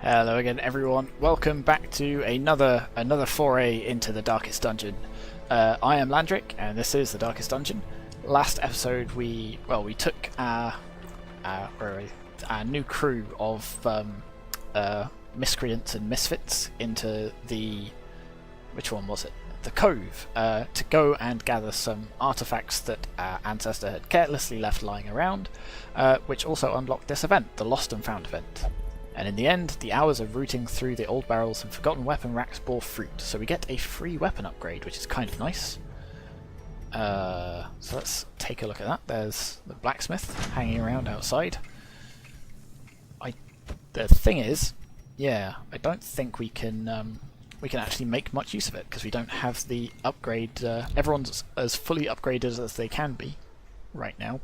Hello again, everyone. Welcome back to another foray into the Darkest Dungeon. I am Landric, and this is the Darkest Dungeon. Last episode, we took our new crew of miscreants and misfits into the the Cove to go and gather some artifacts that our ancestor had carelessly left lying around, which also unlocked this event, the Lost and Found event. And in the end, the hours of rooting through the old barrels and forgotten weapon racks bore fruit, so we get a free weapon upgrade, which is kind of nice. So let's take a look at that. There's the blacksmith hanging around outside. The thing is, I don't think we can actually make much use of it, because we don't have the upgrade. Everyone's as fully upgraded as they can be right now,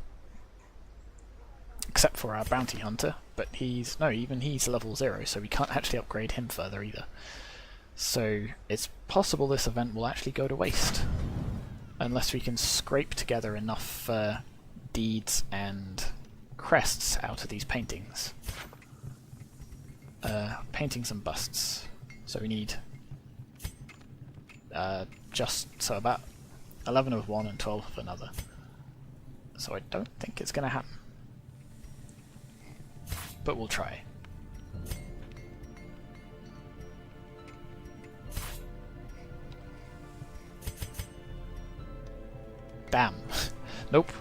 except for our bounty hunter, but even he's level 0, so we can't actually upgrade him further either. So it's possible this event will actually go to waste, unless we can scrape together enough deeds and crests out of these paintings. Paintings and busts. So we need about 11 of one and 12 of another. So I don't think it's going to happen, but we'll try. Damn. Nope.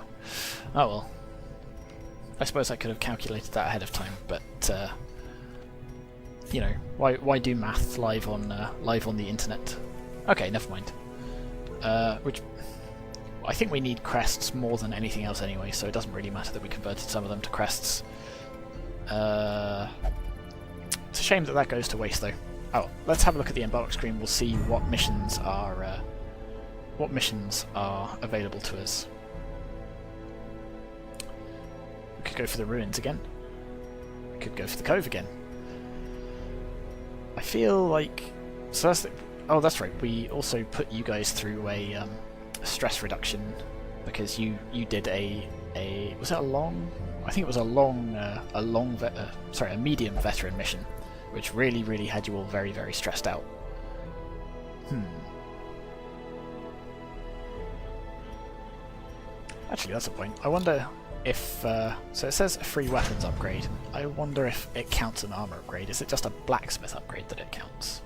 Oh well. I suppose I could have calculated that ahead of time, but you know, why do math live on the internet? Okay, never mind. Which I think we need crests more than anything else anyway, so it doesn't really matter that we converted some of them to crests. It's a shame that goes to waste, though. Oh, let's have a look at the embark screen. We'll see what missions are available to us. We could go for the ruins again. We could go for the cove again. I feel like oh, that's right. We also put you guys through a stress reduction because you did a was it a long? I think it was a medium veteran mission, which really had you all very stressed out. Actually, that's a point. I wonder if so it says a free weapons upgrade. I wonder if it counts an armor upgrade. Is it just a blacksmith upgrade that it counts?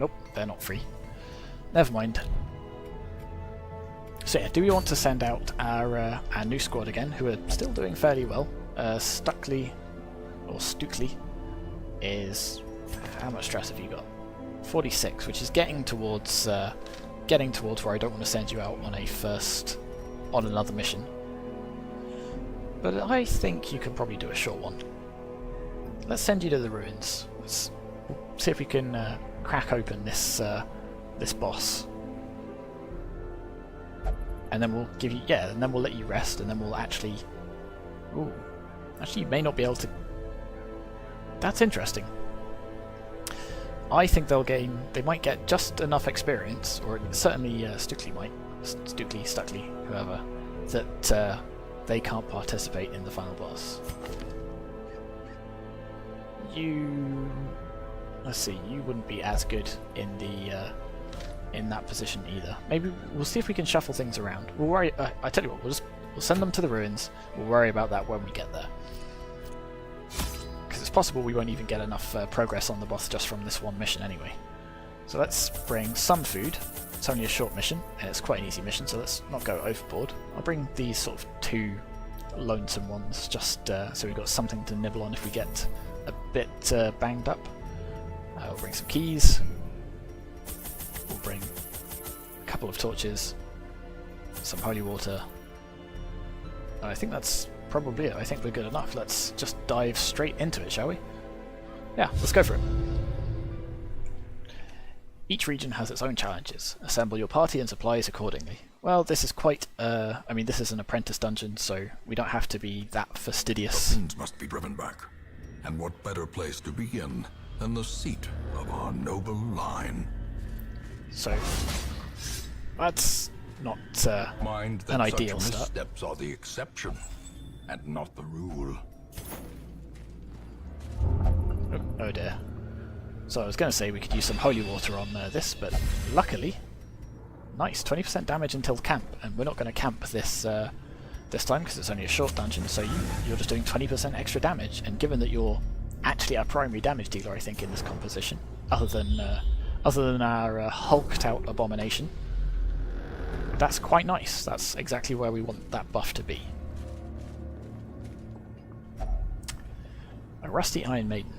Nope, they're not free. Never mind. So yeah, do we want to send out our new squad again, who are still doing fairly well? Stukely is... how much stress have you got? 46, which is getting towards where I don't want to send you out on another mission. But I think you can probably do a short one. Let's send you to the ruins. Let's see if we can crack open this boss. And then we'll give you, and then we'll let you rest, and then we'll actually... Ooh. Actually, you may not be able to... That's interesting. I think they might get just enough experience, or certainly Stukely might, Stuckley, whoever, that they can't participate in the final boss. Let's see, you wouldn't be as good in that position either. Maybe we'll see if we can shuffle things around. We'll worry. I tell you what, we'll send them to the ruins. We'll worry about that when we get there, because it's possible we won't even get enough progress on the boss just from this one mission anyway. So let's bring some food. It's only a short mission, and it's quite an easy mission, so let's not go overboard. I'll bring these sort of 2 lonesome ones, just so we've got something to nibble on if we get a bit banged up. We'll bring some keys. We'll bring a couple of torches, some holy water. And I think that's probably it. I think we're good enough. Let's just dive straight into it, shall we? Yeah, let's go for it. Each region has its own challenges. Assemble your party and supplies accordingly. Well, this is quite... this is an apprentice dungeon, so we don't have to be that fastidious. The fiends must be driven back. And what better place to begin than the seat of our noble line? So, that's not Mind that an ideal such start. missteps are the exception, and not the rule. Oh dear. So I was going to say we could use some holy water on this, but luckily, nice, 20% damage until camp, and we're not going to camp this this time because it's only a short dungeon, so you're just doing 20% extra damage, and given that you're actually our primary damage dealer, I think, in this composition, other than our hulked out abomination, that's quite nice. That's exactly where we want that buff to be. A rusty Iron Maiden.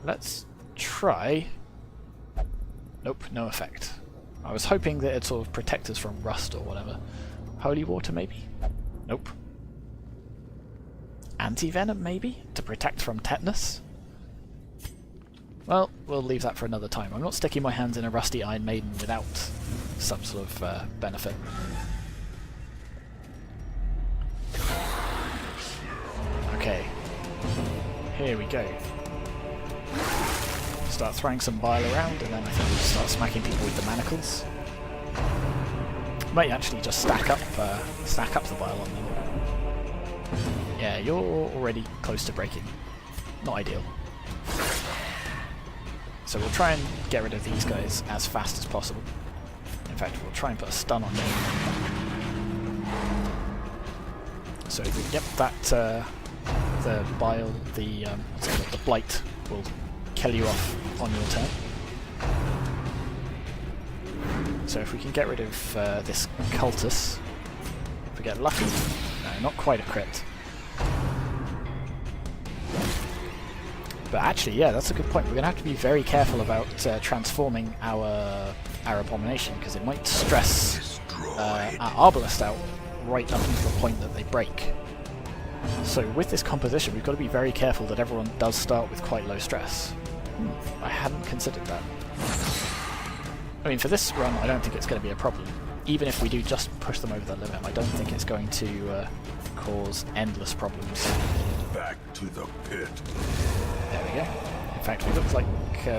Let's try... Nope, no effect. I was hoping that it'd sort of protect us from rust or whatever. Holy water, maybe? Nope. Anti-venom, maybe? To protect from tetanus? Well, we'll leave that for another time. I'm not sticking my hands in a rusty Iron Maiden without some sort of benefit. Okay. Here we go. Start throwing some bile around, and then I think we'll start smacking people with the manacles. Might actually just stack up the bile on them. Yeah, you're already close to breaking. Not ideal. So we'll try and get rid of these guys as fast as possible. In fact, we'll try and put a stun on them. So yep, that the bile, the blight will kill you off on your turn. So if we can get rid of this cultist, if we get lucky, no, not quite a crit. But actually, yeah, that's a good point. We're going to have to be very careful about transforming our abomination, because it might stress our arbalest out right up until the point that they break. So with this composition, we've got to be very careful that everyone does start with quite low stress. I hadn't considered that. I mean, for this run, I don't think it's going to be a problem. Even if we do just push them over the limit, I don't think it's going to cause endless problems. Back to the pit. There we go. In fact, we look like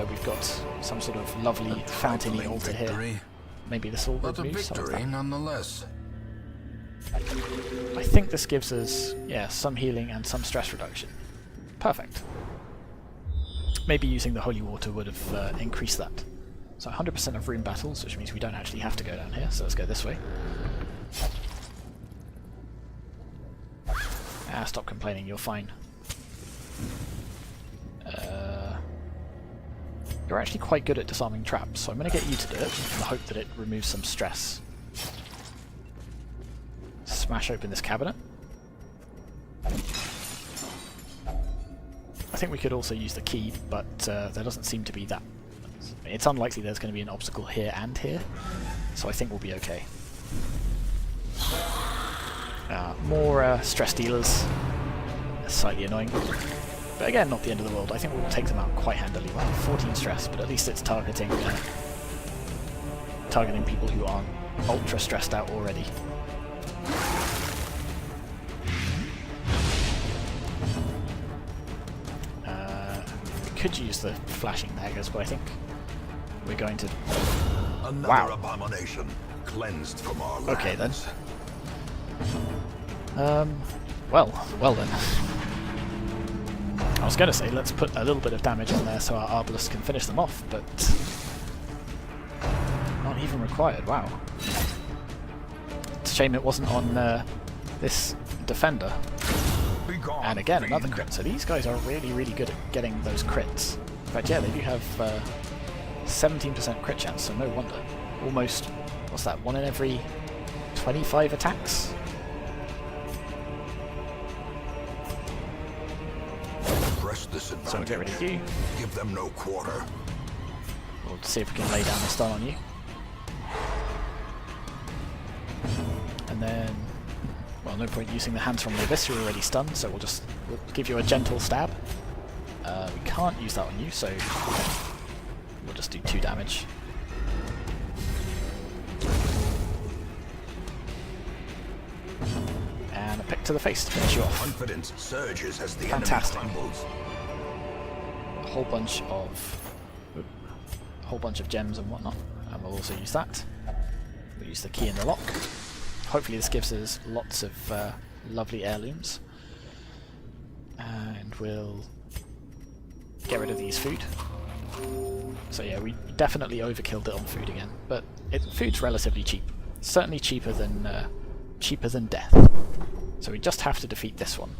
we've got some sort of lovely fountainy altar here. Maybe this will remove some of that. Nonetheless. I think this gives us, yeah, some healing and some stress reduction. Perfect. Maybe using the holy water would have increased that. So 100% of rune battles, which means we don't actually have to go down here, so let's go this way. Ah, stop complaining, you're fine. You're actually quite good at disarming traps, so I'm going to get you to do it in the hope that it removes some stress. Smash open this cabinet. I think we could also use the key, but there doesn't seem to be that. It's unlikely there's going to be an obstacle here and here, so I think we'll be okay. More stress dealers. Slightly annoying. But again, not the end of the world. I think we'll take them out quite handily. Well, 14 stress, but at least it's targeting people who aren't ultra stressed out already. We could use the flashing daggers, but I think we're going to... Another abomination cleansed from our lands. Okay then. Well then. I was going to say, let's put a little bit of damage on there so our Arbalest can finish them off, but... not even required, wow. It's a shame it wasn't on this defender. And again, another crit. So these guys are really, really good at getting those crits. In fact, yeah, they do have 17% crit chance, so no wonder. Almost, what's that, 1 in every 25 attacks? So we'll get rid of you. Give them no quarter. We'll see if we can lay down the stun on you. And then, well, no point using the hands from the abyss, you're already stunned, so we'll give you a gentle stab. We can't use that on you, so we'll just do 2 damage. And a pick to the face to finish you off. Confidence surges as the Fantastic. enemy crumbles. A whole bunch of gems and whatnot, and we'll also use that. We'll use the key in the lock. Hopefully this gives us lots of lovely heirlooms, and we'll get rid of these food. So yeah, we definitely overkilled it on food again, but food's relatively cheap. Certainly cheaper than death. So we just have to defeat this one.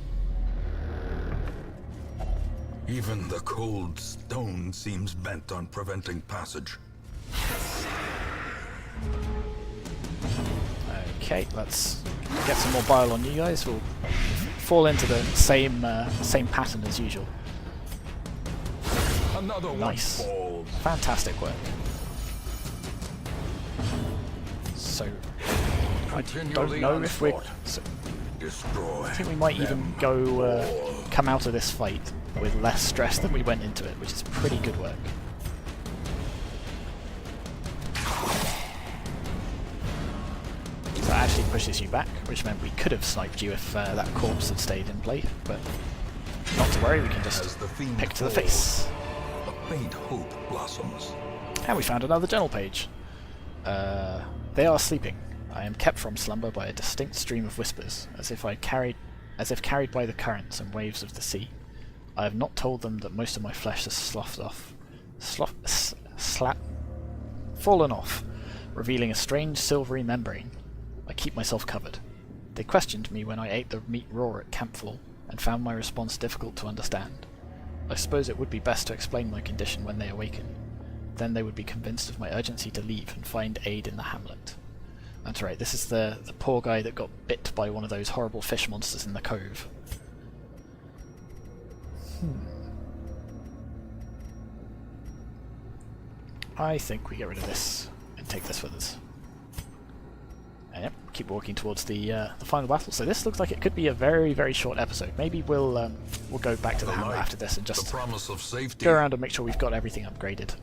Even the cold stone seems bent on preventing passage. Okay, let's get some more bile on you guys. We'll fall into the same pattern as usual. Another Nice. one falls. Fantastic work. So, I don't know if we're... So, Destroy. I think we might even go come out of this fight with less stress than we went into it, which is pretty good work. So that actually pushes you back, which meant we could have sniped you if that corpse had stayed in play, but not to worry, we can just pick to the face. A faint hope blossoms. And we found another journal page. They are sleeping. I am kept from slumber by a distinct stream of whispers, as if carried by the currents and waves of the sea. I have not told them that most of my flesh has fallen off, revealing a strange silvery membrane. I keep myself covered. They questioned me when I ate the meat raw at campfall, and found my response difficult to understand. I suppose it would be best to explain my condition when they awaken. Then they would be convinced of my urgency to leave and find aid in the hamlet. That's right, this is the poor guy that got bit by one of those horrible fish monsters in the cove. I think we get rid of this and take this with us. And yep, keep walking towards the final battle. So this looks like it could be a very, very short episode. Maybe we'll go back to the hamlet after this and just promise of safety. go around and make sure we've got everything upgraded.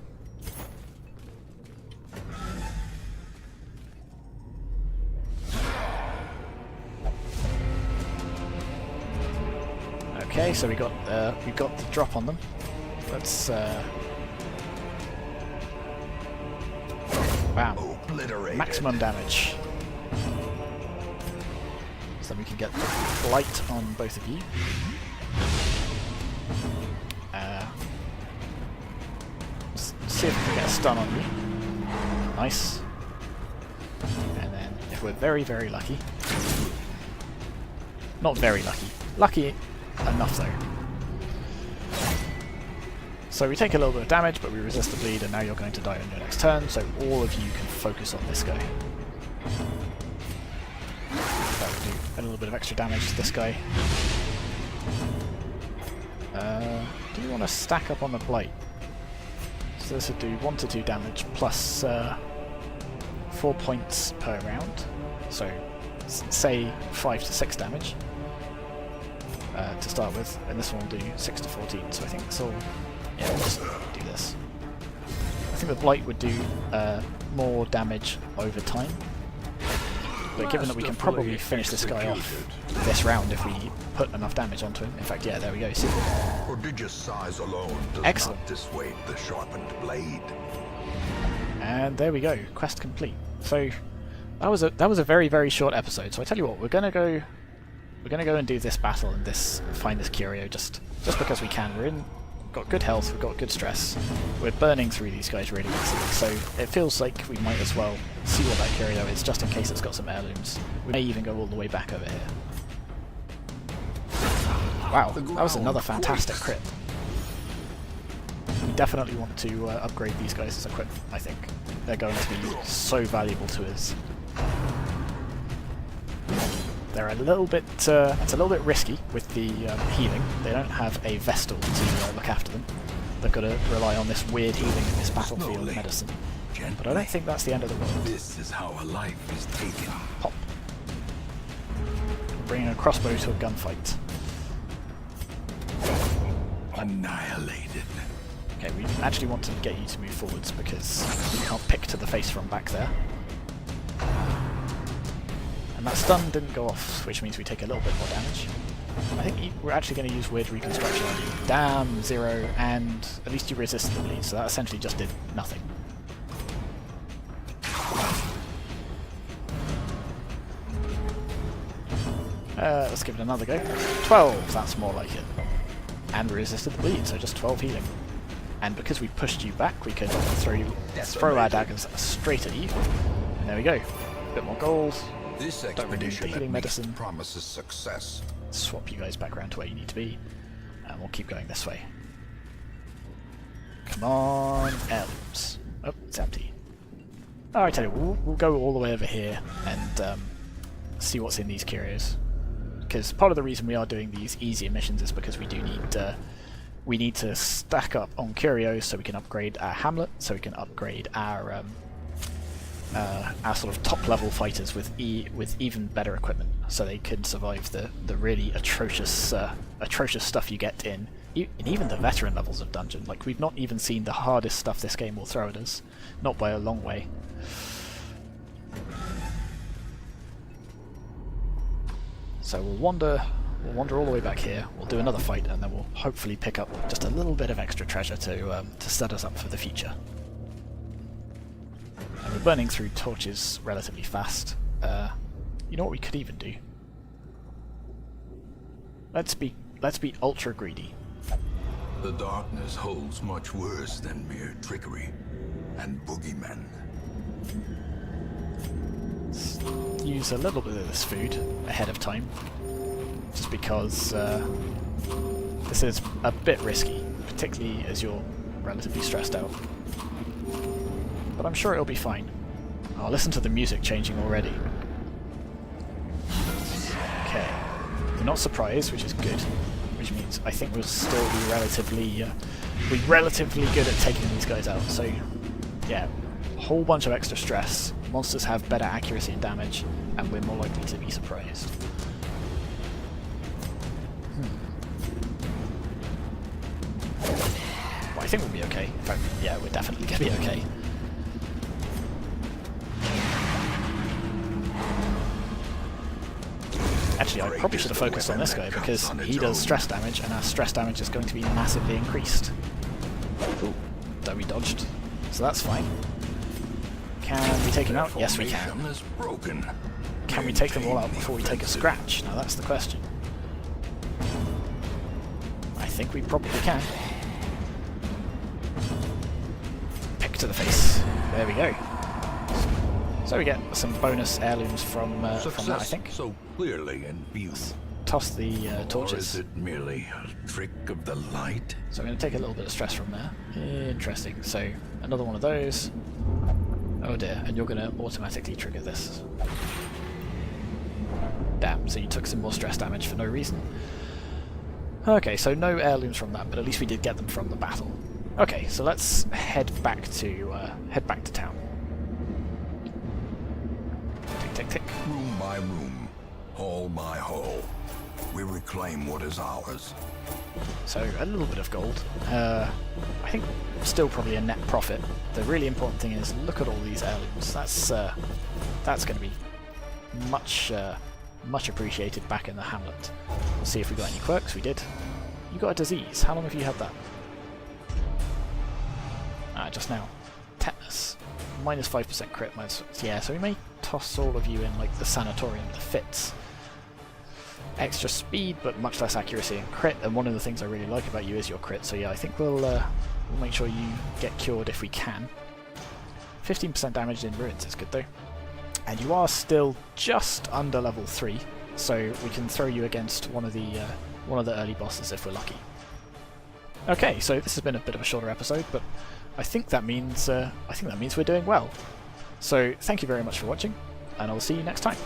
Okay, so we got the drop on them. Let's wow, maximum damage. So then we can get blight on both of you. See if we can get a stun on you. Nice. And then if we're very, very lucky, not very lucky enough though. So we take a little bit of damage, but we resist the bleed, and now you're going to die on your next turn, so all of you can focus on this guy. That will do a little bit of extra damage to this guy. Do you want to stack up on the blight? So this would do 1 to 2 damage plus 4 points per round, so say 5 to 6 damage. To start with, and this one will do 6 to 14, so I think this will... Yeah, we'll just do this. I think the blight would do more damage over time, but given that we can probably finish this guy off this round if we put enough damage onto him. In fact, yeah, there we go, see? Prodigious size alone does Excellent. not dissuade the sharpened blade. And there we go, quest complete. So that was a very, very short episode, so I tell you what, we're gonna go and do this battle and find this curio just because we can. We've got good health, we've got good stress, we're burning through these guys really easily, so it feels like we might as well see what that curio is, just in case it's got some heirlooms. We may even go all the way back over here. Wow, that was another fantastic crit. We definitely want to upgrade these guys as equipment, I think. They're going to be so valuable to us. They're a little bit, it's a little bit risky with the healing. They don't have a Vestal to look after them. They've got to rely on this weird healing in this battlefield medicine. But I don't think that's the end of the world. This is how a life is taken. Pop. Bringing a crossbow to a gunfight. Annihilated. Okay, we actually want to get you to move forwards because we can't pick to the face from back there. And that stun didn't go off, which means we take a little bit more damage. I think we're actually going to use weird reconstruction on you. Damn, 0, and at least you resisted the bleed, so that essentially just did nothing. Let's give it another go. 12, that's more like it. and we resisted the bleed, so just 12 healing. And because we pushed you back, we can throw our daggers straight at you. And there we go. A bit more gold. This Don't really need the healing medicine. promises success. Swap you guys back around to where you need to be, and we'll keep going this way. Come on, heirlooms. Oh, it's empty. Oh, I tell you, we'll go all the way over here and see what's in these curios. Because part of the reason we are doing these easier missions is because we need to stack up on curios so we can upgrade our hamlet, so we can upgrade our sort of top level fighters with even better equipment, so they can survive the really atrocious stuff you get in even the veteran levels of dungeon. Like, we've not even seen the hardest stuff this game will throw at us, not by a long way. So we'll wander all the way back here, we'll do another fight, and then we'll hopefully pick up just a little bit of extra treasure to set us up for the future. And we're burning through torches relatively fast. You know what we could even do? Let's be ultra greedy. The darkness holds much worse than mere trickery and boogeymen. Let's use a little bit of this food ahead of time, just because this is a bit risky, particularly as you're relatively stressed out. But I'm sure it'll be fine. Oh, listen to the music changing already. Okay. We're not surprised, which is good. Which means I think we'll still be relatively good at taking these guys out. So, yeah, a whole bunch of extra stress. Monsters have better accuracy and damage, and we're more likely to be surprised. Well, I think we'll be okay. In fact, yeah, we're definitely going to be okay. Actually, I probably should have focused on this guy because he does stress damage, and our stress damage is going to be massively increased. Ooh, though we dodged, so that's fine. Can we take him out? Yes, we can. Can we take them all out before we take a scratch? Now that's the question. I think we probably can. Pick to the face. There we go. So we get some bonus heirlooms from that, I think. So clearly in view. Toss the torches. Or is it merely a trick of the light? So I'm going to take a little bit of stress from there. Interesting. So another one of those. Oh dear, and you're going to automatically trigger this. Damn, so you took some more stress damage for no reason. Okay, so no heirlooms from that, but at least we did get them from the battle. Okay, so let's head back to town. Tick, tick, tick. Room by room, hall by hall, we reclaim what is ours. So a little bit of gold. I think still probably a net profit. The really important thing is look at all these heirlooms. That's going to be much appreciated back in the hamlet. We'll see if we got any quirks. We did. You got a disease. How long have you had that? Just now. Tetanus. Minus 5% crit. Yeah, so we may toss all of you in like the sanatorium, the fits. Extra speed, but much less accuracy and crit. And one of the things I really like about you is your crit. So yeah, I think we'll make sure you get cured if we can. 15% damage in ruins is good though. And you are still just under level 3, so we can throw you against one of the early bosses if we're lucky. Okay, so this has been a bit of a shorter episode, but I think that means we're doing well. So thank you very much for watching, and I'll see you next time.